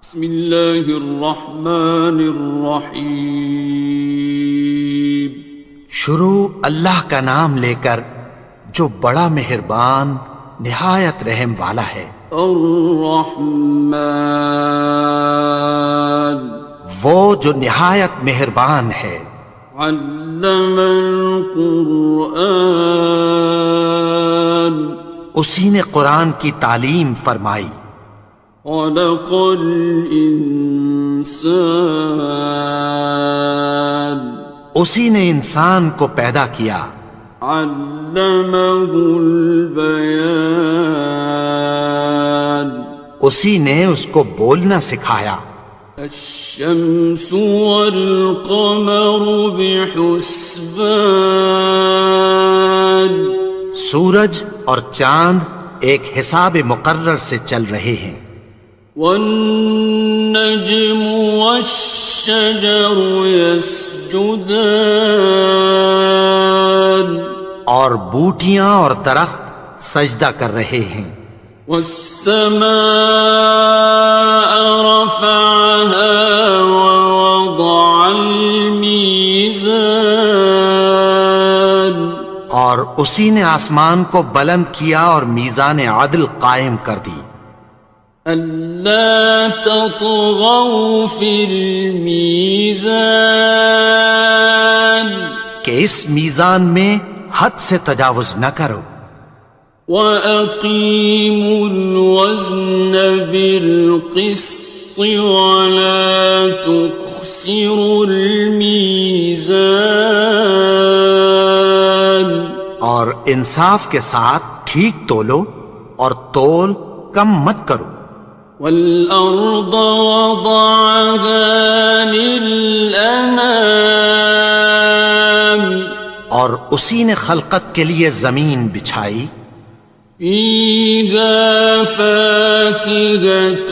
بسم اللہ الرحمن الرحیم۔ شروع اللہ کا نام لے کر جو بڑا مہربان نہایت رحم والا ہے۔ الرحمن، وہ جو نہایت مہربان ہے۔ علم القرآن، اسی نے قرآن کی تعلیم فرمائی۔ خلق الانسان، اسی نے انسان کو پیدا کیا۔ علمہ البیان، اسی نے اس کو بولنا سکھایا۔ الشمس والقمر بحسبان، سورج اور چاند ایک حساب مقرر سے چل رہے ہیں۔ والنجم والشجر يسجدان، اور بوٹیاں اور درخت سجدہ کر رہے ہیں۔ والسماء رفعها ووضع الميزان، اور اسی نے آسمان کو بلند کیا اور میزان عدل قائم کر دی۔ ألا تطغوا في الميزان، کہ اس میزان میں حد سے تجاوز نہ کرو۔ وَأَقِيمُوا الْوَزْنَ بِالْقِسْطِ وَلَا تُخْسِرُوا الْمِيزَانَ، اور انصاف کے ساتھ ٹھیک تولو اور تول کم مت کرو۔ وَالْأَرْضَ وَضَعَهَا لِلْأَنَامِ، اور اسی نے خلقت کے لیے زمین بچھائی۔ فِيهَا فَاكِهَةٌ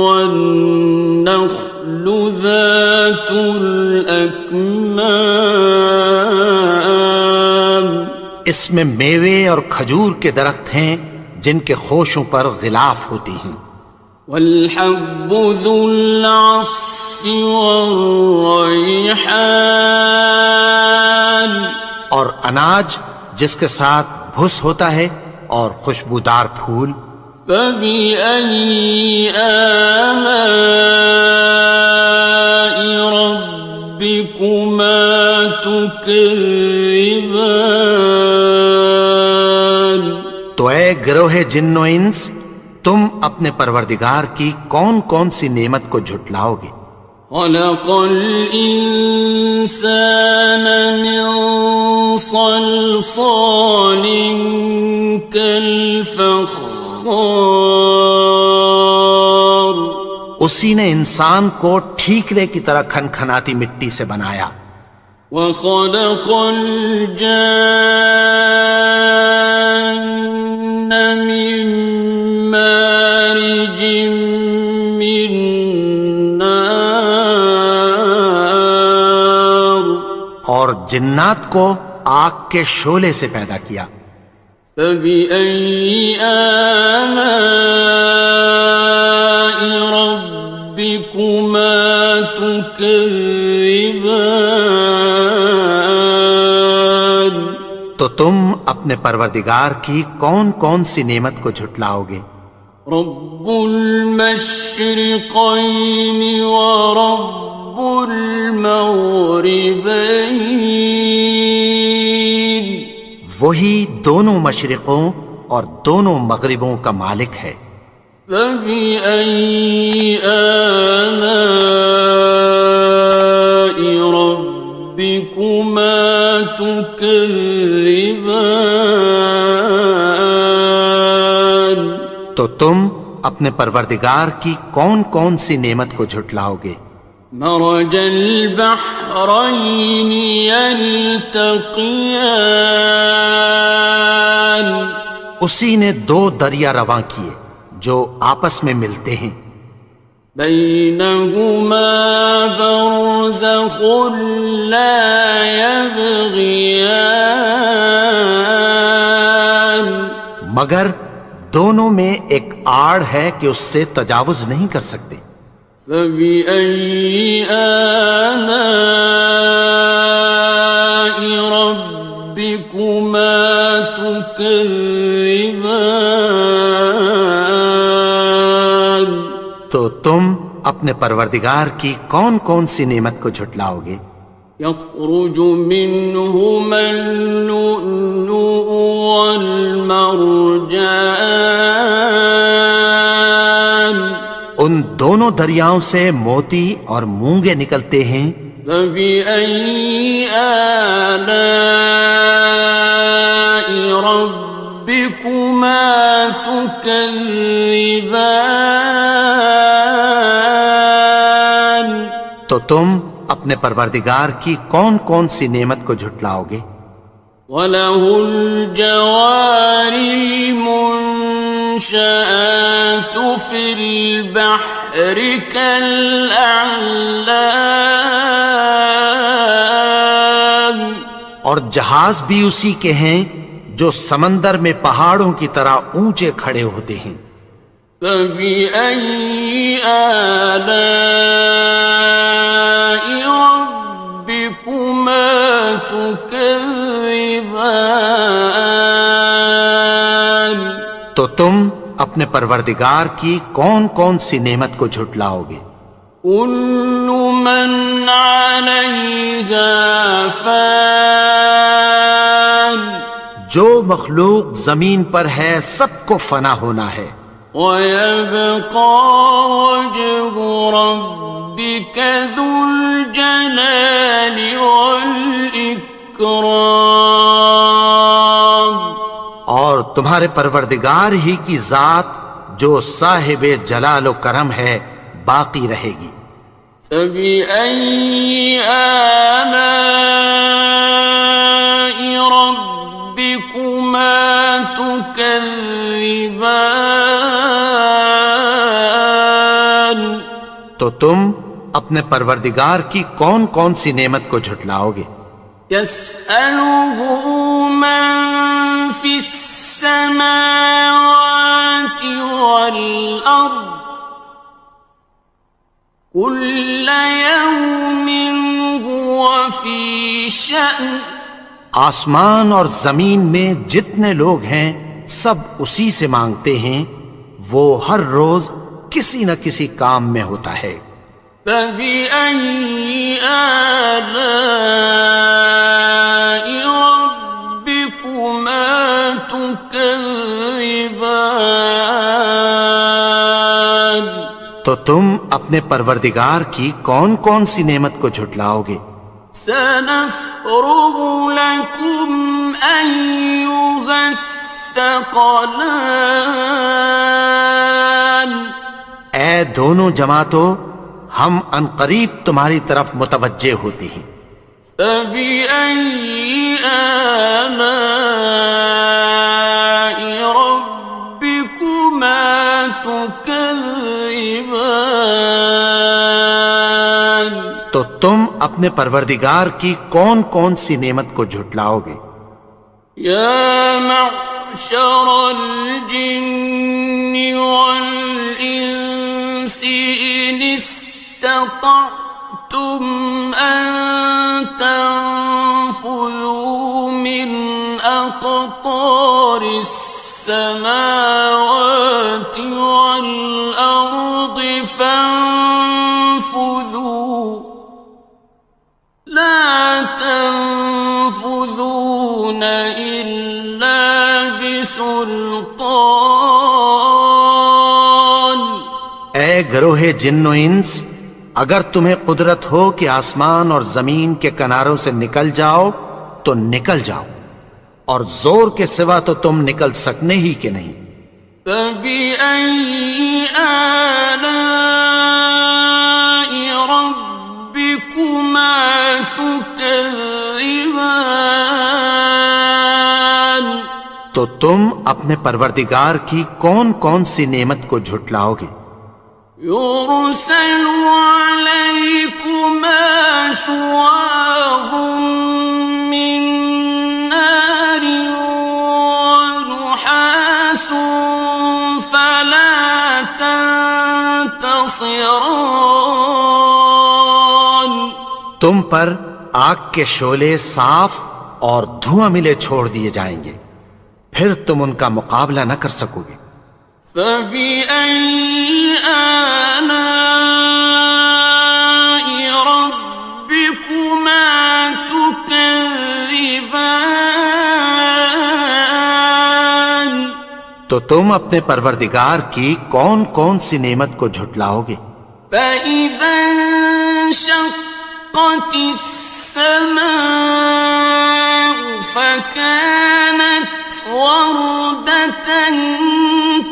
وَالنَّخْلُ ذَاتُ الْأَكْمَامِ، اس میں میوے اور کھجور کے درخت ہیں جن کے خوشوں پر غلاف ہوتی ہیں۔ وَالْحَبُّ ذُو الْعَصْفِ وَالرَّيْحَانِ، اور اناج جس کے ساتھ بھس ہوتا ہے اور خوشبودار پھول۔ فَبِأَيِّ آلَاءِ رَبِّكُمَا تُكَذِّبَانِ، تو اے گروہ جن و انس، تم اپنے پروردگار کی کون کون سی نعمت کو جھٹلاؤ گے؟ خَلَقَ الْإِنسَانَ مِنْ صَلْصَالٍ كَالْفَخَّارِ، اسی نے انسان کو ٹھیکرے کی طرح کھنکھناتی مٹی سے بنایا۔ وَخَلَقَ الْجَانَّ مِن مَّارِجٍ مِّن نَّارٍ، اور جنات کو آگ کے شعلے سے پیدا کیا۔ فَبِأَيِّ آلَاءِ رَبِّكُمَا تُكَذِّبَانِ، تو تم اپنے پروردگار کی کون کون سی نعمت کو جھٹلاؤ گے؟ رب المشرقین ورب المغربین، وہی دونوں مشرقوں اور دونوں مغربوں کا مالک ہے۔ فَبِأَيِّ آلَاءِ رَبِّكُمَا تُكَذِّبَانِ، تو تم اپنے پروردگار کی کون کون سی نعمت کو جھٹلاؤ گے؟ مرج البحرین یلتقیان، اسی نے دو دریا رواں کیے جو آپس میں ملتے ہیں۔ بینہما برزخ لا یبغیان، مگر دونوں میں ایک آڑ ہے کہ اس سے تجاوز نہیں کر سکتے۔ فبأي آلاء ربكما تكذبان؟ تو تم اپنے پروردگار کی کون کون سی نعمت کو جھٹلاؤ گے؟ يخرج منهما اللؤلؤ والمرجان، ان دونوں دریاؤں سے موتی اور مونگے نکلتے ہیں۔ فبأي آلاء ربكما تكذبان؟ تو تم اپنے پروردگار کی کون کون سی نعمت کو جھٹلاؤ گے؟ وَلَهُ الْجَوَارِ الْمُنشَآتُ فِي الْبَحْرِ كَالْأَعْلَامِ، اور جہاز بھی اسی کے ہیں جو سمندر میں پہاڑوں کی طرح اونچے کھڑے ہوتے ہیں۔ فَبِأَيِّ آلَاءِ رَبِّكُمَا تُكَذِّبَانِ؟ تو تم اپنے پروردگار کی کون کون سی نعمت کو جھٹلاؤ گے؟ كُلُّ مَنْ عَلَيْهَا فَانٍ، جو مخلوق زمین پر ہے سب کو فنا ہونا ہے۔ وَيَبْقَى وَجْهُ رَبِّكَ ذُو الْجَلَالِ وَالْإِكْرَامِ، اور تمہارے پروردگار ہی کی ذات جو صاحب جلال و کرم ہے باقی رہے گی۔ فَبِأَيِّ آلَاءِ رَبِّكُمَا تُكَذِّبَانِ؟ تو تم اپنے پروردگار کی کون کون سی نعمت کو جھٹلاؤ گے؟ يَسْأَلُهُ مَن فِي السَّمَاوَاتِ وَالْأَرْضِ كُلَّ يَوْمٍ هُوَ فِي شَأْنٍ، آسمان اور زمین میں جتنے لوگ ہیں سب اسی سے مانگتے ہیں، وہ ہر روز کسی نہ کسی کام میں ہوتا ہے۔ فَبِأَيِّ آلَاءِ رَبِّكُمَا تُكَذِّبَانِ؟ تو تم اپنے پروردگار کی کون کون سی نعمت کو جھٹلاؤ گے؟ سَنَفْرُغُ لَكُمْ أَيُّهَ الثَّقَلَانِ، اے دونوں جماعتوں، ہم عنقریب تمہاری طرف متوجہ ہوتے ہیں۔ فَبِأَيِّ آلَاءِ رَبِّكُمَا تُكَذِّبَانِ؟ تو تم اپنے پروردگار کی کون کون سی نعمت کو جھٹلاؤ گے؟ يَا مَعْشَرَ الْجِنِّ وَالْإِنسِ إِنِ اسْتَطَعْتُمْ أَن تَنفُذُوا مِنْ أَقْطَارِ السَّمَاوَاتِ وَالْأَرْضِ فَانفُذُوا لَا تَنفُذُونَ إِلَّا بِسُلْطَانٍ۔ اے گروہ جن و انس، اگر تمہیں قدرت ہو کہ آسمان اور زمین کے کناروں سے نکل جاؤ تو نکل جاؤ، اور زور کے سوا تو تم نکل سکنے ہی کہ نہیں۔ فَبِأَيِّ آلَاءِ رَبِّكُمَا تُكَذِّبَانِ؟ تو تم اپنے پروردگار کی کون کون سی نعمت کو جھٹلاؤ گے؟ يُرْسَلُ عَلَيْكُمَا شُوَاظٌ مِّن نَّارٍ وَنُحَاسٌ فَلَا خاصران. تم پر آگ کے شعلے صاف اور دھواں ملے چھوڑ دیے جائیں گے، پھر تم ان کا مقابلہ نہ کر سکو گے۔ فَبِأَيِّ آلَاءِ رَبِّكُمَا تُكَذِّبَانِ. تو تم اپنے پروردگار کی کون کون سی نعمت کو جھٹلاؤ گے؟ فَإِذَا انشَقَّتِ السَّمَاءُ فَكَانَتْ وَرْدَةً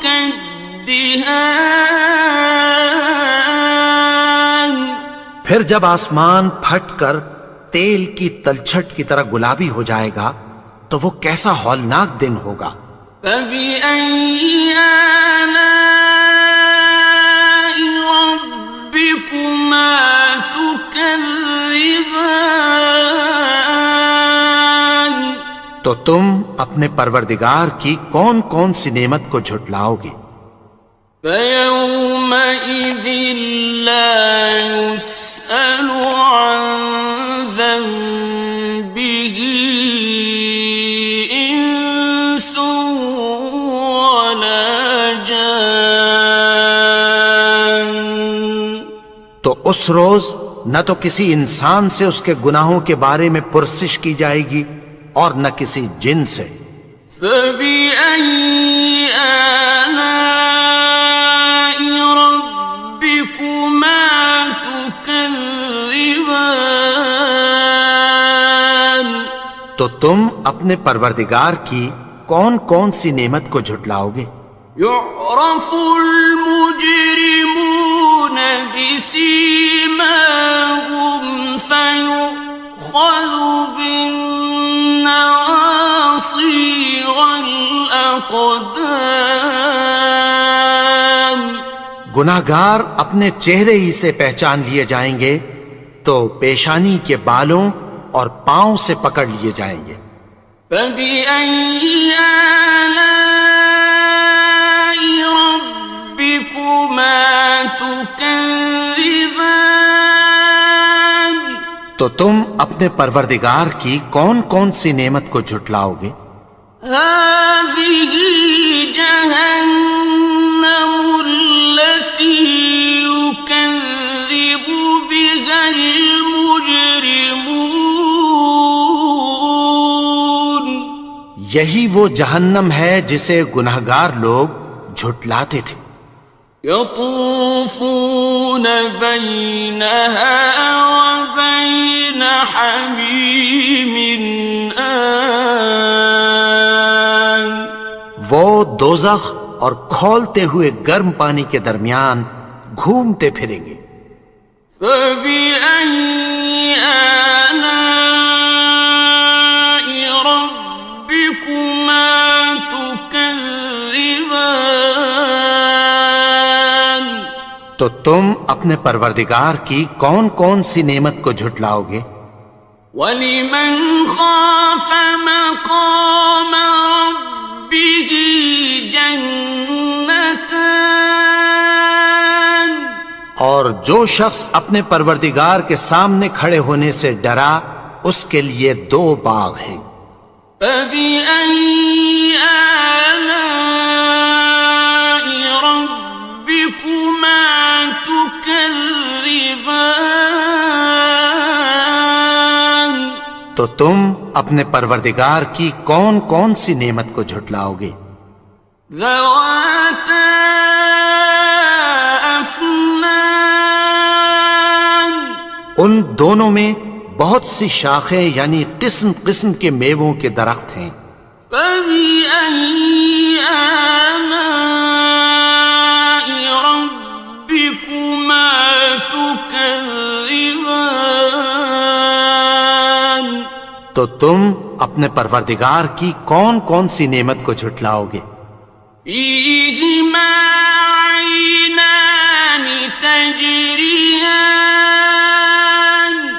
كَالدِّهَانِ. پھر جب آسمان پھٹ کر تیل کی تلچھٹ کی طرح گلابی ہو جائے گا تو وہ کیسا ہولناک دن ہوگا۔ فَبِأَيِّ آلَاءِ رَبِّكُمَا تُكَذِّبَانِ. تو تم اپنے پروردگار کی کون کون سی نعمت کو جھٹلاؤ گے؟ فَيَوْمَئِذٍ لَا يُسْأَلُ عَنْ ذَنبِهِ إِنسٌ وَلَا جَانٌ. تو اس روز نہ تو کسی انسان سے اس کے گناہوں کے بارے میں پرسش کی جائے گی اور نہ کسی جن سے۔ فَبِأَيِّ آلَاءِ رَبِّكُمَا تُكَذِّبَانِ. تو تم اپنے پروردگار کی کون کون سی نعمت کو جھٹلاؤ گے؟ يُعْرَفُ الْمُجْرِمُونَ بِسِيمَاهُمْ فَيُؤْخَذُ بِالنَّوَاصِي وَالْأَقْدَامِ. گناہگار اپنے چہرے ہی سے پہچان لیے جائیں گے تو پیشانی کے بالوں اور پاؤں سے پکڑ لیے جائیں گے۔ فَبِأَيِّ آلَاءِ رَبِّكُمَا تُكَذِّبَانِ. تو تم اپنے پروردگار کی کون کون سی نعمت کو جھٹلاؤ گے؟ هَٰذِهِ جَهَنَّمُ الَّتِي يُكَذِّبُ بِهَا الْمُجْرِمُونَ. یہی وہ جہنم ہے جسے گناہگار لوگ جھٹلاتے تھے۔ يَطُوفُونَ بَيْنَهَا وَبَيْنَ حَمِيمٍ آنٍ. وہ دوزخ اور کھولتے ہوئے گرم پانی کے درمیان گھومتے پھریں گے۔ فَبِأَيِّ آلَاءِ رَبِّكُمَا تُكَذِّبَانِ. تو تم اپنے پروردگار کی کون کون سی نعمت کو جھٹلاؤ گے؟ وَلِمَنْ خَافَ مَقَامَ رَبِّهِ جَنَّتَانِ. اور جو شخص اپنے پروردگار کے سامنے کھڑے ہونے سے ڈرا اس کے لیے دو باغ ہیں۔ فَبِأَيِّ آلَاءِ رَبِّكُمَا تُكَذِّبَانِ. تو تم اپنے پروردگار کی کون کون سی نعمت کو جھٹلاؤ گے؟ ذَوَاتَا أَفْنَانٍ. ان دونوں میں بہت سی شاخیں یعنی قسم قسم کے میووں کے درخت ہیں۔ فَبِأَيِّ آلَاءِ رَبِّكُمَا تُكَذِّبَانِ. تو تم اپنے پروردگار کی کون کون سی نعمت کو جھٹلاؤ گے؟ فِيهِمَا عَيْنَانِ تَجْرِيَانِ.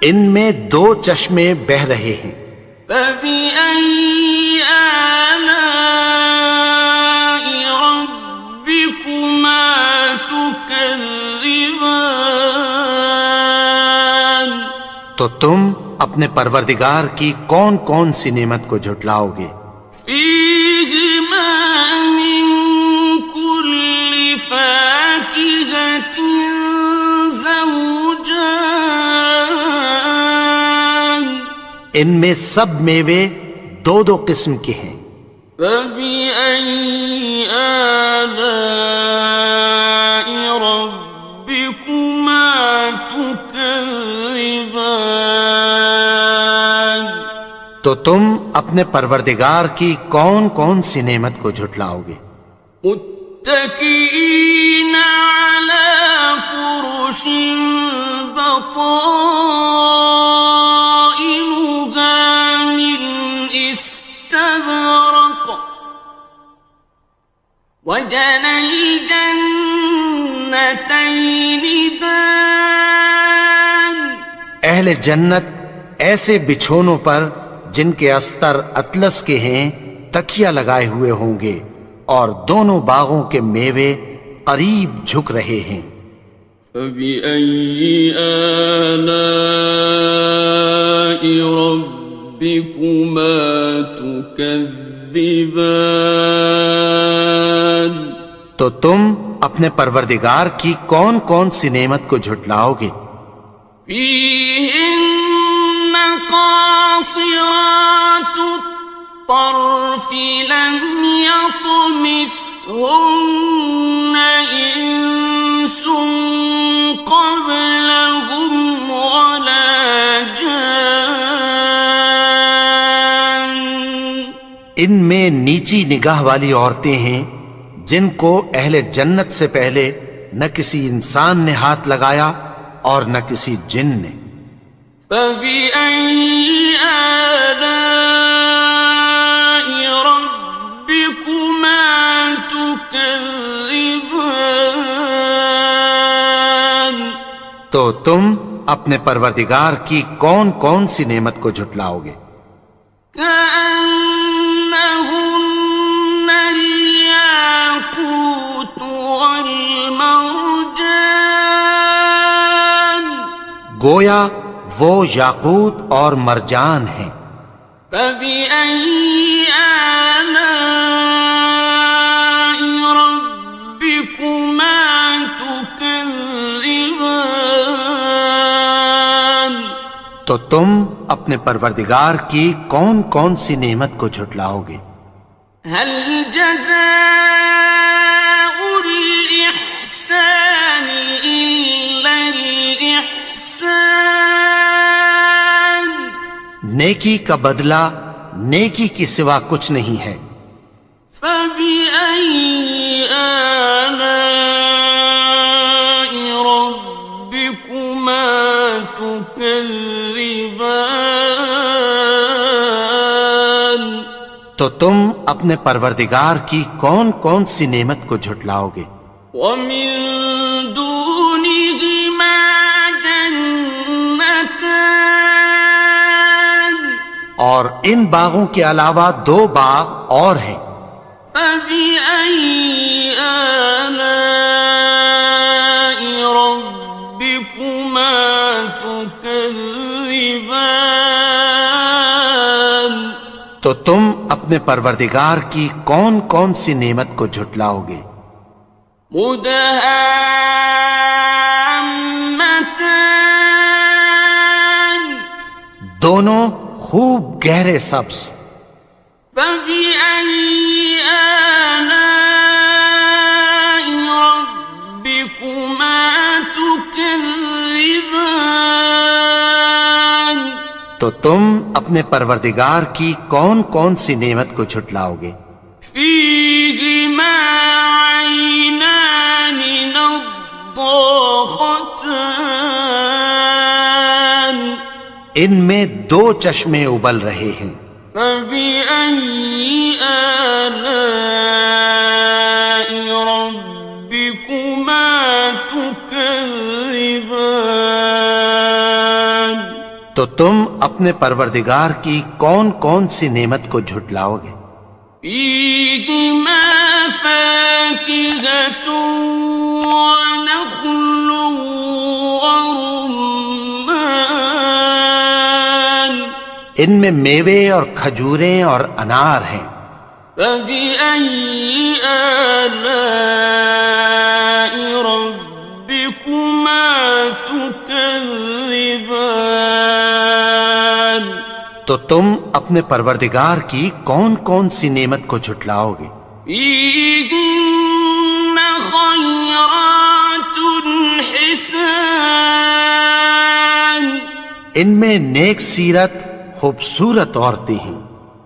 ان میں دو چشمے بہہ رہے ہیں۔ فَبِأَيِّ آلَاءِ رَبِّكُمَا تُكَذِّبَانِ. تو تم اپنے پروردگار کی کون کون سی نعمت کو جھٹلاؤ گے؟ فیہما من کل فاکہۃ زوجان، ان میں سب میوے دو دو قسم کے ہیں۔ فبأي آلاء ربكما تكذبان، تو تم اپنے پروردگار کی کون کون سی نعمت کو جھٹلاؤ گے؟ متكئين على فرش بطائنها من استبرق، وجنى الجنتين دان، اہل جنت ایسے بچھونوں پر جن کے استر اطلس کے ہیں تکیہ لگائے ہوئے ہوں گے، اور دونوں باغوں کے میوے قریب جھک رہے ہیں۔ فبأي آلاء ربكما تكذبان، تو تم اپنے پروردگار کی کون کون سی نعمت کو جھٹلاؤ گے؟ فيهن قاصرات الطرف لم يطمثهن إنس قبلهم ولا جان، ان میں نیچی نگاہ والی عورتیں ہیں جن کو اہل جنت سے پہلے نہ کسی انسان نے ہاتھ لگایا اور نہ کسی جن نے۔ فبأي آلاء ربكما تكذبان، تو تم اپنے پروردگار کی کون کون سی نعمت کو جھٹلاؤ گے؟ كأنهن الياقوت والمرجان، گویا وہ یاقوت اور مرجان ہیں۔ فبأي آلاء ربكما تكذبان، تو تم اپنے پروردگار کی کون کون سی نعمت کو جھٹلاؤ گے؟ هل جزاء الإحسان إلا الإحسان، نیکی کا بدلہ نیکی کی سوا کچھ نہیں ہے۔ فبأي آلاء ربكما تكذبان، تو تم اپنے پروردگار کی کون کون سی نعمت کو جھٹلاؤ گے؟ ومن دونهما جنتان، اور ان باغوں کے علاوہ دو باغ اور ہیں۔ فبأي آلاء ربكما تكذبان، تو تم اپنے پروردگار کی کون کون سی نعمت کو جھٹلاؤ گے؟ مدهامتان، دونوں خوب گہرے سبز۔ فبأي آلاء ربكما تكذبان، تو تم اپنے پروردگار کی کون کون سی نعمت کو جھٹلاؤ گے؟ فيهما عينان نضاختان، ان میں دو چشمے ابل رہے ہیں۔ فبأي آلاء ربكما تكذبان، تو تم اپنے پروردگار کی کون کون سی نعمت کو جھٹلاؤ گے؟ فيهما فاكهة ونخل ورمان، ان میں میوے اور کھجوریں اور انار ہیں۔ فبأي آلاء ربكما تكذبان؟ تو تم اپنے پروردگار کی کون کون سی نعمت کو جھٹلاؤ گے؟ فيهن خيرات حسان، ان میں نیک سیرت خوبصورت عورتیں ہیں۔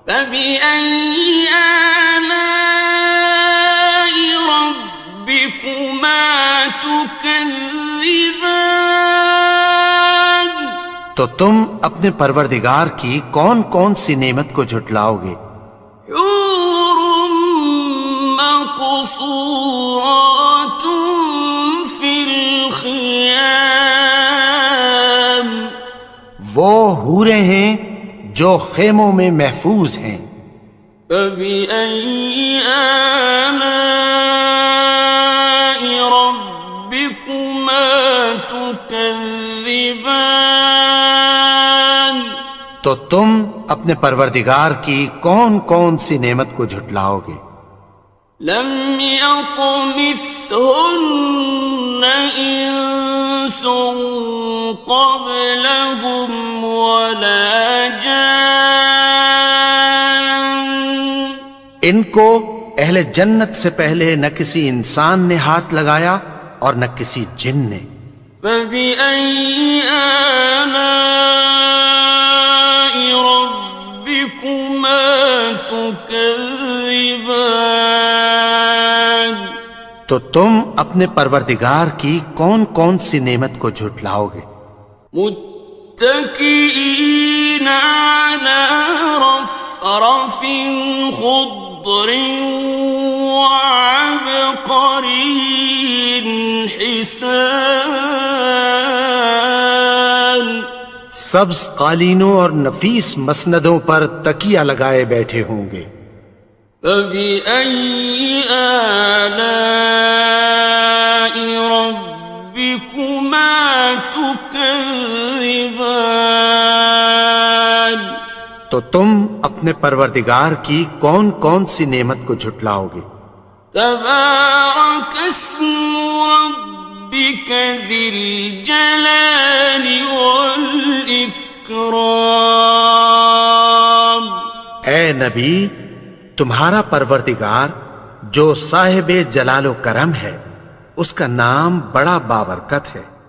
فبأي آلاء ربكما تكذبان؟ تو تم اپنے پروردگار کی کون کون سی نعمت کو جھٹلاؤ گے؟ حور مقصورات في الخيام، وہ حوریں ہیں جو خیموں میں محفوظ ہیں۔ فبأي آلاء ربكما تكذبان؟ تو تم اپنے پروردگار کی کون کون سی نعمت کو جھٹلاؤ گے؟ لم يطمثهن إنس قبلهم ولا جان، ان کو اہل جنت سے پہلے نہ کسی انسان نے ہاتھ لگایا اور نہ کسی جن نے۔ فبأي آلاء ربكما تكذبان؟ تو تم اپنے پروردگار کی کون کون سی نعمت کو جھٹلاؤ گے؟ متكئين على رفرف خضر وعبقري حسان، سبز قالینوں اور نفیس مسندوں پر تکیہ لگائے بیٹھے ہوں گے۔ فبأي آلاء ربكما تكذبان؟ تو تم اپنے پروردگار کی کون کون سی نعمت کو جھٹلاؤ گے؟ تبارك اسم ربك ذي الجلال والإكرام۔ اے نبی، تمہارا پروردگار جو صاحب جلال و کرم ہے، اس کا نام بڑا بابرکت ہے۔